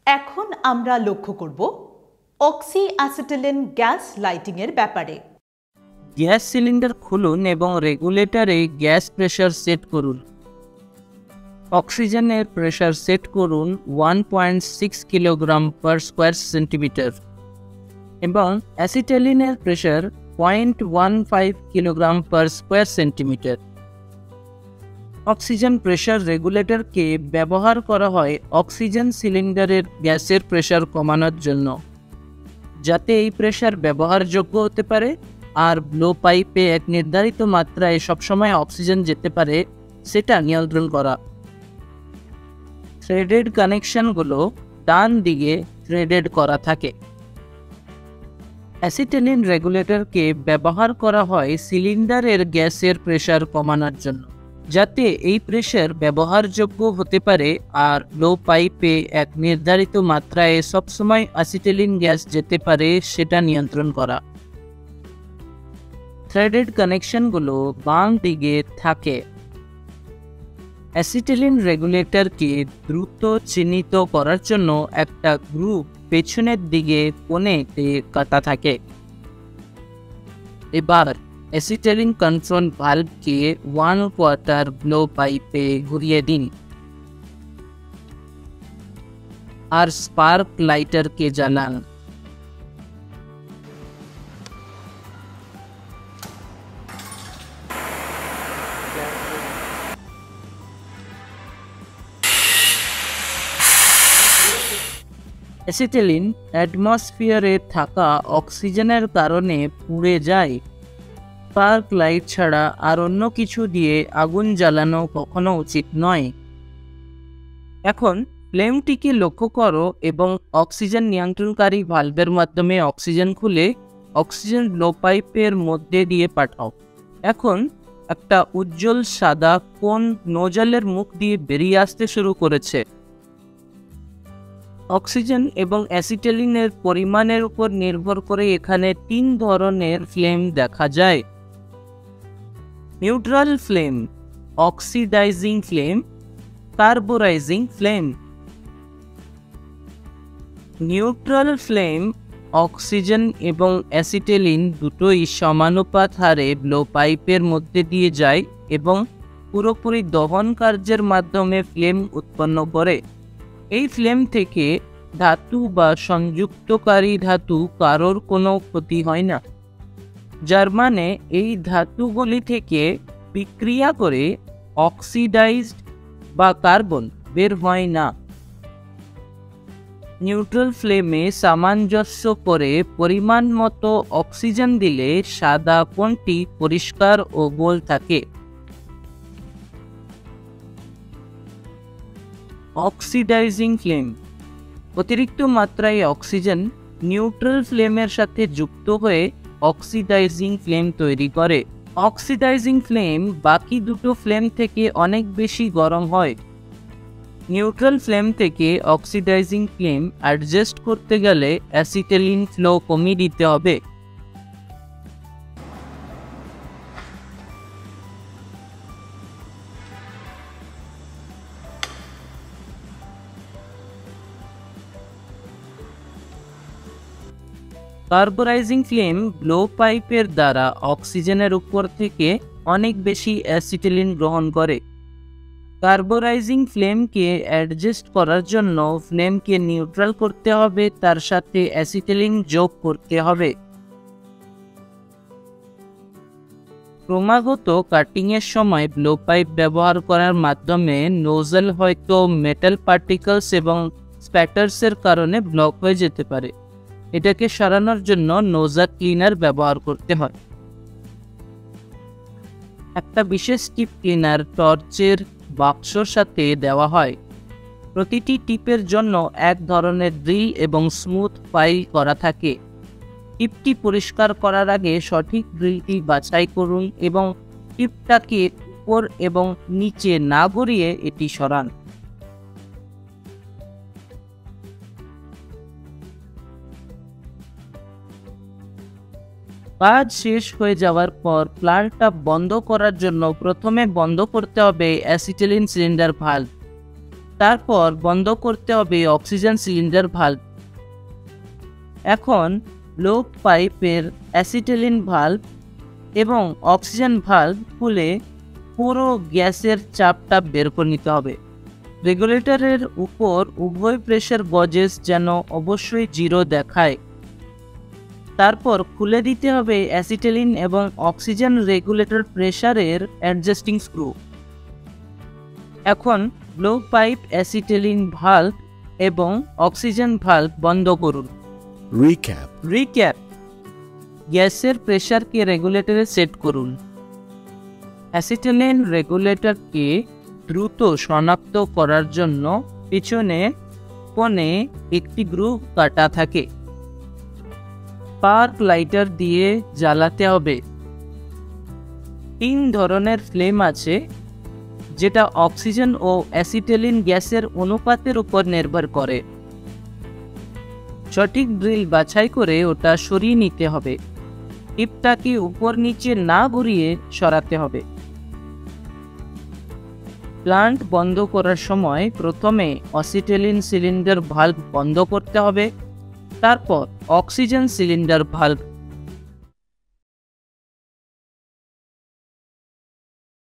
এখন আমরা লক্ষ্য করব অক্সি অ্যাসিটিলিন গ্যাস লাইটিং এর ব্যাপারে। গ্যাস সিলিন্ডার খুলুন এবং রেগুলেটরে গ্যাস প্রেসার সেট করুন। অক্সিজেনের প্রেসার সেট করুন 1.6 কিলোগ্রাম পার স্কোয়ার সেন্টিমিটার এবং অ্যাসিটিলিনের pressure 0.15 kilogram per square centimetre. Oxygen pressure রেগুলেটরকে ব্যবহার করা হয় অক্সিজেন সিলিন্ডারের গ্যাসের প্রেসার কমানোর জন্য, যাতে এই প্রেসার ব্যবহারযোগ্য হতে পারে আর ব্লো পাইপে এক নির্ধারিত মাত্রায় সবসময় অক্সিজেন যেতে পারে সেটা নিয়ন্ত্রণ করা। থ্রেডেড কানেকশনগুলো ডান দিকে থ্রেডেড করা থাকে। অ্যাসিটিলিন রেগুলেটরকে ব্যবহার করা হয় সিলিন্ডারের গ্যাসের প্রেসার কমানোর জন্য, যাতে এই প্রেসার ব্যবহারযোগ্য হতে পারে আর ব্লো পাইপে এক নির্ধারিত মাত্রায় সবসময় অ্যাসিটিলিন গ্যাস যেতে পারে সেটা নিয়ন্ত্রণ করা। থ্রেডেড কানেকশনগুলো বাম দিকে থাকে। অ্যাসিটিলিন রেগুলেটরকে দ্রুত চিহ্নিত করার জন্য একটা গ্রুপ পেছনের দিকে কোণেতে কাটা থাকে। এবার অ্যাসিটিলিন কন্ট্রোল ভালভকে 1/4 ব্লো পাইপে ঘুরিয়ে দিন আর স্পার্ক লাইটারকে জ্বালান। অ্যাসিটিলিন অ্যাটমসফিয়ারে থাকা অক্সিজেনের কারণে পুড়ে যায়। স্পার্ক লাইট ছাড়া আর অন্য কিছু দিয়ে আগুন জ্বালানো কখনো উচিত নয়। এখন ফ্লেমটিকে লক্ষ্য করো এবং অক্সিজেন নিয়ন্ত্রণকারী ভালভের মাধ্যমে অক্সিজেন খুলে অক্সিজেন ব্লো পাইপের মধ্যে দিয়ে পাঠাও। এখন একটা উজ্জ্বল সাদা কোন নোজলের মুখ দিয়ে বেরিয়ে আসতে শুরু করেছে। অক্সিজেন এবং অ্যাসিটিলিনের পরিমাণের উপর নির্ভর করে এখানে 3 ধরনের ফ্লেম দেখা যায়: neutral flame, oxidising flame, carburising flame. Neutral flame oxygen এবং অ্যাসিটিলিন দুটোই সমানুপাত হারে ব্লো পাইপের মধ্যে দিয়ে যায় এবং পুরোপুরি দহন কার্যের মাধ্যমে ফ্লেম উৎপন্ন করে। এই ফ্লেম থেকে ধাতু বা সংযুক্তকারী ধাতু কারোর কোনো ক্ষতি হয় না, যার মানে এই ধাতুগুলি থেকে বিক্রিয়া করে অক্সিডাইজড বা কার্বন বের হয় না। নিউট্রাল ফ্লেমে সামঞ্জস্য করে পরিমাণ মতো অক্সিজেন দিলে সাদা কোণটি পরিষ্কার ও গোল থাকে। অক্সিডাইজিং ফ্লেম অতিরিক্ত মাত্রায় অক্সিজেন নিউট্রাল ফ্লেমের সাথে যুক্ত হয়ে অক্সিডাইজিং ফ্লেম তৈরি করে। অক্সিডাইজিং ফ্লেম বাকি দুটো ফ্লেম থেকে অনেক বেশি গরম হয়। নিউট্রাল ফ্লেম থেকে অক্সিডাইজিং ফ্লেম অ্যাডজাস্ট করতে গেলে অ্যাসিটিলিন ফ্লো কমিয়ে দিতে হবে। কার্বোরাইজিং ফ্লেম ব্লো পাইপের দ্বারা অক্সিজেনের উপর থেকে অনেক বেশি অ্যাসিটিলিন গ্রহণ করে। কার্বোরাইজিং ফ্লেমকে অ্যাডজাস্ট করার জন্য ফ্লেমকে নিউট্রাল করতে হবে, তার সাথে অ্যাসিটিলিন যোগ করতে হবে। ক্রমাগত কাটিংয়ের সময় ব্লো পাইপ ব্যবহার করার মাধ্যমে নোজল হয়তো মেটাল পার্টিকলস এবং স্প্যাটার্সের কারণে ব্লক হয়ে যেতে পারে। এটাকে সরানোর জন্য নোজল ক্লিনার ব্যবহার করতে হয়। একটা বিশেষ টিপ ক্লিনার টর্চের বাক্সর সাথে দেওয়া হয়। প্রতিটি টিপের জন্য এক ধরনের ড্রিল এবং স্মুথ ফাইল করা থাকে। টিপটি পরিষ্কার করার আগে সঠিক ড্রিলটি বাছাই করুন এবং টিপটাকে উপর এবং নিচে না ঘুরিয়ে এটি সরান। কাজ শেষ হয়ে যাওয়ার পর প্লান্টটা বন্ধ করার জন্য প্রথমে বন্ধ করতে হবে অ্যাসিটিলিন সিলিন্ডার ভালভ। তারপর বন্ধ করতে হবে অক্সিজেন সিলিন্ডার ভালভ। এখন ব্লো পাইপের অ্যাসিটিলিন ভালভ এবং অক্সিজেন ভালভ খুলে পুরো গ্যাসের চাপটা বের করে নিতে হবে। রেগুলেটরের উপর উভয় প্রেশার গজেস যেন অবশ্যই 0 দেখায়। তারপর খুলে দিতে হবে অ্যাসিটিলিন এবং অক্সিজেন রেগুলেটর প্রেশারের অ্যাডজাস্টিং স্ক্রু। এখন ব্লো পাইপ, অ্যাসিটিলিন ভালভ এবং অক্সিজেন ভালভ বন্ধ করুন। রিক্যাপ গ্যাসের প্রেশারকে রেগুলেটরে সেট করুন। অ্যাসিটিলিন রেগুলেটরকে দ্রুত শনাক্ত করার জন্য পিছনে কোণে একটি গ্রুভ কাটা থাকে। স্পার্ক লাইটার দিয়ে জ্বালাতে হবে। 3 ধরনের ফ্লেম আছে, যেটা অক্সিজেন ও অ্যাসিটিলিন গ্যাসের অনুপাতের উপর নির্ভর করে। সঠিক ড্রিল বাছাই করে ওটা সরিয়ে নিতে হবে। টিপটাকে উপর নিচে না ঘুরিয়ে সরাতে হবে। প্লান্ট বন্ধ করার সময় প্রথমে অ্যাসিটিলিন সিলিন্ডার ভালভ বন্ধ করতে হবে, তারপর অক্সিজেন সিলিন্ডার ভালভ